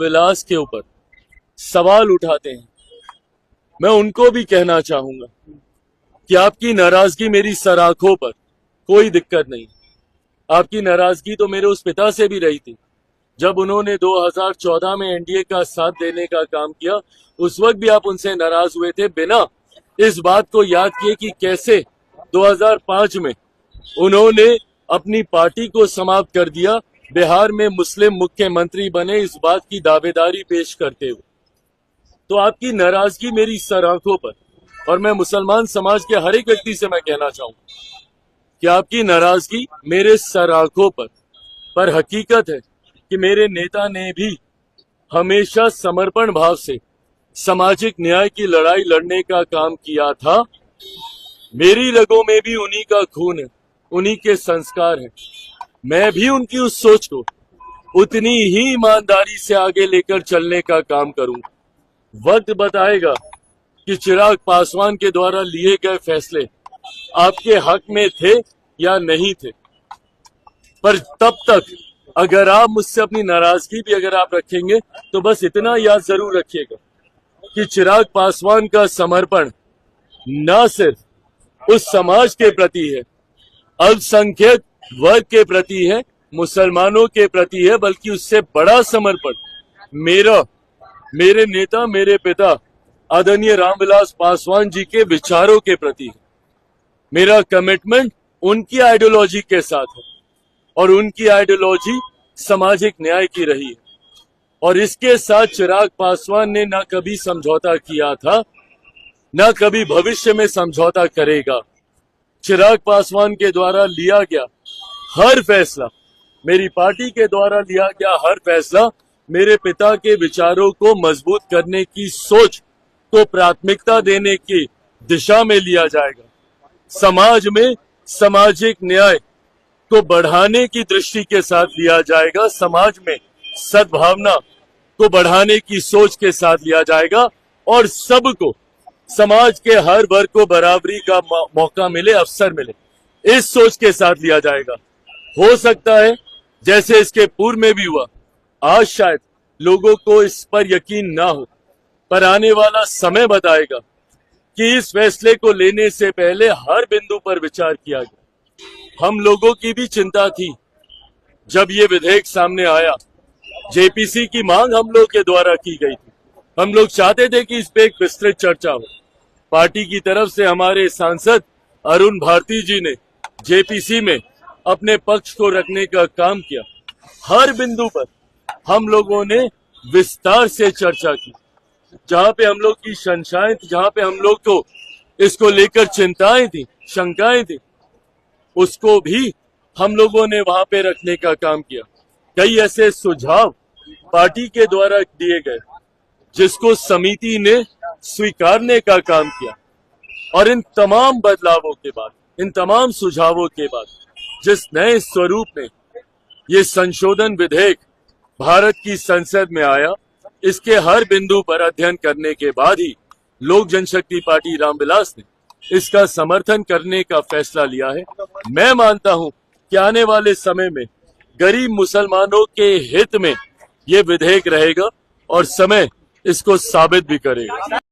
विलास के ऊपर सवाल उठाते हैं, मैं उनको भी कहना चाहूंगा कि आपकी नाराजगी मेरी सराखों पर, कोई दिक्कत नहीं। आपकी नाराजगी तो मेरे उस पिता से भी रही थी जब उन्होंने 2014 में एनडीए का साथ देने का काम किया। उस वक्त भी आप उनसे नाराज हुए थे, बिना इस बात को याद किए कि कैसे 2005 में उन्होंने अपनी पार्टी को समाप्त कर दिया, बिहार में मुस्लिम मुख्यमंत्री बने इस बात की दावेदारी पेश करते हुए। तो आपकी नाराजगी मेरी सराखों पर, और मैं मुसलमान समाज के हर एक व्यक्ति से मैं कहना चाहूंगा कि आपकी नाराजगी मेरे सराखों पर हकीकत है कि मेरे नेता ने भी हमेशा समर्पण भाव से सामाजिक न्याय की लड़ाई लड़ने का काम किया था। मेरी रगों में भी उन्हीं का खून है, उन्हीं के संस्कार हैं। मैं भी उनकी उस सोच को उतनी ही ईमानदारी से आगे लेकर चलने का काम करूंगा। वक्त बताएगा कि चिराग पासवान के द्वारा लिए गए फैसले आपके हक में थे या नहीं थे, पर तब तक अगर आप मुझसे अपनी नाराजगी भी अगर आप रखेंगे तो बस इतना याद जरूर रखिएगा कि चिराग पासवान का समर्पण न सिर्फ उस समाज के प्रति है, अल्पसंख्यक वर्ग के प्रति है, मुसलमानों के प्रति है, बल्कि उससे बड़ा समर्पण मेरे नेता, मेरे पिता आदरणीय रामविलास पासवान जी के विचारों के प्रति है। मेरा कमिटमेंट उनकी आइडियोलॉजी के साथ है और उनकी आइडियोलॉजी सामाजिक न्याय की रही है, और इसके साथ चिराग पासवान ने ना कभी समझौता किया था, ना कभी भविष्य में समझौता करेगा। चिराग पासवान के द्वारा लिया गया हर फैसला, मेरी पार्टी के द्वारा लिया गया हर फैसला मेरे पिता के विचारों को मजबूत करने की सोच को प्राथमिकता देने की दिशा में लिया जाएगा। समाज में सामाजिक न्याय को बढ़ाने की दृष्टि के साथ लिया जाएगा, समाज में सद्भावना को बढ़ाने की सोच के साथ लिया जाएगा, और सबको, समाज के हर वर्ग को बराबरी का मौका मिले, अवसर मिले, इस सोच के साथ लिया जाएगा। हो सकता है जैसे इसके पूर्व में भी हुआ, आज शायद लोगों को इस पर यकीन ना हो, पर आने वाला समय बताएगा कि इस फैसले को लेने से पहले हर बिंदु पर विचार किया गया। हम लोगों की भी चिंता थी जब ये विधेयक सामने आया, जेपीसी की मांग हम लोग के द्वारा की गई थी। हम लोग चाहते थे कि इस पे एक विस्तृत चर्चा हो। पार्टी की तरफ से हमारे सांसद अरुण भारती जी ने जेपीसी में अपने पक्ष को रखने का काम किया। हर बिंदु पर हम लोगों ने विस्तार से चर्चा की। जहां पे हम लोग की शंकाएं थी, जहां पे हम लोग को इसको लेकर चिंताएं थी, शंकाएं थी, उसको भी हम लोगों ने वहां पे रखने का काम किया। कई ऐसे सुझाव पार्टी के द्वारा दिए गए जिसको समिति ने स्वीकारने का काम किया, और इन तमाम बदलावों के बाद, इन तमाम सुझावों के बाद जिस नए स्वरूप में ये संशोधन विधेयक भारत की संसद में आया, इसके हर बिंदु पर अध्ययन करने के बाद ही लोक जनशक्ति पार्टी रामविलास ने इसका समर्थन करने का फैसला लिया है। मैं मानता हूं कि आने वाले समय में गरीब मुसलमानों के हित में ये विधेयक रहेगा, और समय इसको साबित भी करेगा।